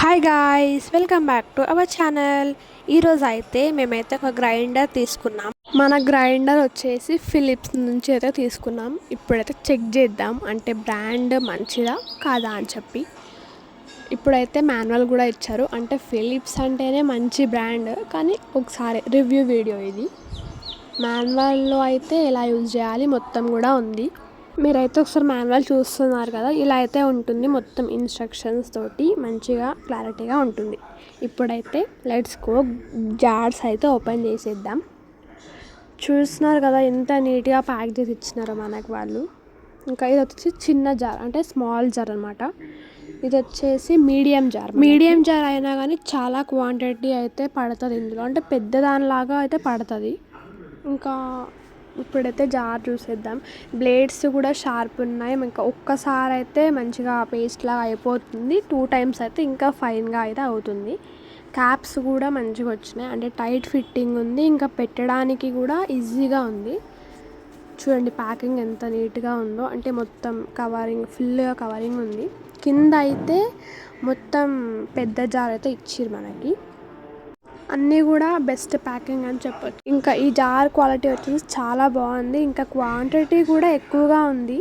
Hi guys, welcome back to our channel. ఈరోజు అయితే మేమైతే ఒక గ్రైండర్ తీసుకున్నాం. మన గ్రైండర్ వచ్చేసి ఫిలిప్స్ నుంచి అయితే తీసుకున్నాం. ఇప్పుడైతే చెక్ చేద్దాం అంటే బ్రాండ్ మంచిదా కాదా అని చెప్పి. ఇప్పుడైతే మాన్యువల్ కూడా ఇచ్చారు, అంటే ఫిలిప్స్ అంటేనే మంచి బ్రాండ్, కానీ ఒకసారి రివ్యూ వీడియో ఇది. మాన్యువల్లో అయితే ఎలా యూజ్ చేయాలి మొత్తం కూడా ఉంది. మీరైతే ఒకసారి మాన్యువల్ చూస్తున్నారు కదా, ఇలా అయితే ఉంటుంది. మొత్తం ఇన్స్ట్రక్షన్స్ తోటి మంచిగా క్లారిటీగా ఉంటుంది. ఇప్పుడైతే లెట్స్ గో జార్స్ అయితే ఓపెన్ చేసేద్దాం. చూస్తున్నారు కదా ఎంత నీట్గా ప్యాక్ చేసి ఇచ్చినారో మనకు వాళ్ళు. ఇంకా ఇది వచ్చేసి చిన్న జార్, అంటే స్మాల్ జార్ అనమాట. ఇది వచ్చేసి మీడియం జార్ అయినా కానీ చాలా క్వాంటిటీ అయితే పడుతుంది ఇందులో, అంటే పెద్ద దానిలాగా అయితే పడుతుంది. ఇంకా ఇప్పుడైతే జార్ చూసేద్దాం. బ్లేడ్స్ కూడా షార్ప్ ఉన్నాయి. ఇంకా ఒక్కసారి అయితే మంచిగా పేస్ట్ లాగా అయిపోతుంది, 2 టైమ్స్ అయితే ఇంకా ఫైన్గా అయితే అవుతుంది. క్యాప్స్ కూడా మంచిగా వచ్చినాయి, అంటే టైట్ ఫిట్టింగ్ ఉంది. ఇంకా పెట్టడానికి కూడా ఈజీగా ఉంది. చూడండి ప్యాకింగ్ ఎంత నీట్గా ఉందో, అంటే మొత్తం కవరింగ్ ఫుల్గా కవరింగ్ ఉంది. కింద అయితే మొత్తం పెద్ద జార్ అయితే ఇచ్చిర్రు మనకి. అన్నీ కూడా బెస్ట్ ప్యాకింగ్ అని చెప్పొచ్చు. ఇంకా ఈ జార్ క్వాలిటీ వచ్చేసి చాలా బాగుంది. ఇంకా క్వాంటిటీ కూడా ఎక్కువగా ఉంది.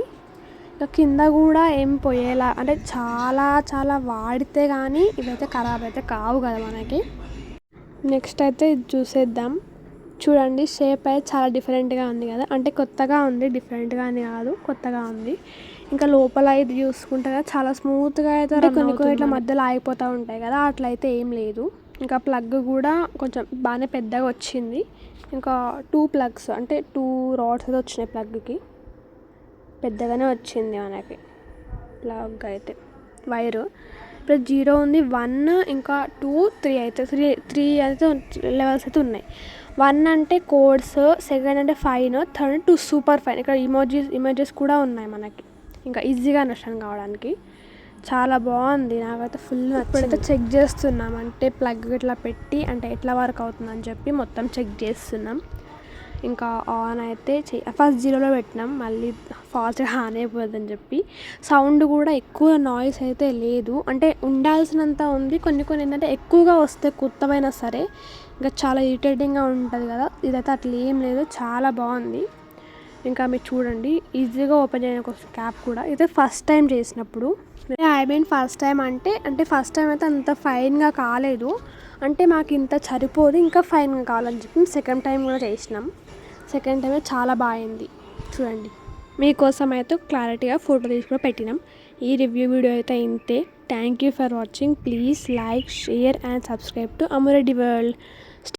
ఇంకా కింద కూడా ఏం పోయేలా, అంటే చాలా వాడితే కానీ ఇవైతే ఖరాబ్ అయితే కావు కదా మనకి. నెక్స్ట్ అయితే ఇది చూసేద్దాం. చూడండి షేప్ అయితే చాలా డిఫరెంట్గా ఉంది కదా, అంటే కొత్తగా ఉంది, డిఫరెంట్గా అని కాదు కొత్తగా ఉంది. ఇంకా లోపల ఇది చూసుకుంటే కదా చాలా స్మూత్గా అయితే కొన్ని ఇట్లా మధ్యలో ఆగిపోతూ ఉంటాయి కదా, అట్లా అయితే ఏం లేదు. ఇంకా ప్లగ్ కూడా కొంచెం బాగానే పెద్దగా వచ్చింది. ఇంకా 2 ప్లగ్స్, అంటే 2 రాడ్స్ అయితే వచ్చినాయి ప్లగ్కి. పెద్దగానే వచ్చింది మనకి ప్లగ్ అయితే. వైరు ఇప్పుడు 0 ఉంది, 1 ఇంకా 2 3 అయితే 3 అయితే లెవెల్స్ అయితే ఉన్నాయి. 1 అంటే కోడ్స్, సెకండ్ అంటే ఫైన్, థర్డ్ 2 సూపర్ ఫైన్. ఇక్కడ ఇమేజెస్ కూడా ఉన్నాయి మనకి, ఇంకా ఈజీగా అండర్స్టాండ్ కావడానికి. చాలా బాగుంది, నాకైతే ఫుల్. ఇప్పుడైతే చెక్ చేస్తున్నాం, అంటే ప్లగ్ ఇట్లా పెట్టి అంటే ఎట్లా వర్క్ అవుతుందని చెప్పి మొత్తం చెక్ చేస్తున్నాం. ఇంకా ఆన్ అయితే ఫస్ట్ 0లో పెట్టినాం, మళ్ళీ ఫాస్ట్గా ఆన్ అయిపోతుందని చెప్పి. సౌండ్ కూడా ఎక్కువ నాయిస్ అయితే లేదు, అంటే ఉండాల్సినంత ఉంది. కొన్ని ఏంటంటే ఎక్కువగా వస్తే కొత్తమైనా సరే ఇంకా చాలా ఇరిటేటింగ్గా ఉంటుంది కదా, ఇదైతే అట్లా ఏం లేదు, చాలా బాగుంది. ఇంకా మీరు చూడండి ఈజీగా ఓపెన్ చేయడానికి వస్తుంది క్యాప్ కూడా. ఇదే ఫస్ట్ టైం చేసినప్పుడు, ఫస్ట్ టైం అంటే ఫస్ట్ టైం అయితే అంత ఫైన్గా కాలేదు, అంటే మాకు ఇంత సరిపోదు, ఇంకా ఫైన్గా కావాలని చెప్పి సెకండ్ టైం కూడా చేసినాం. సెకండ్ టైమే చాలా బాగుంది. చూడండి మీకోసం అయితే క్లారిటీగా ఫోటో తీసి కూడా పెట్టినాం. ఈ రివ్యూ వీడియో అయితే ఇంతే. Thank you for watching. Please like, share and subscribe to Ammureddy world.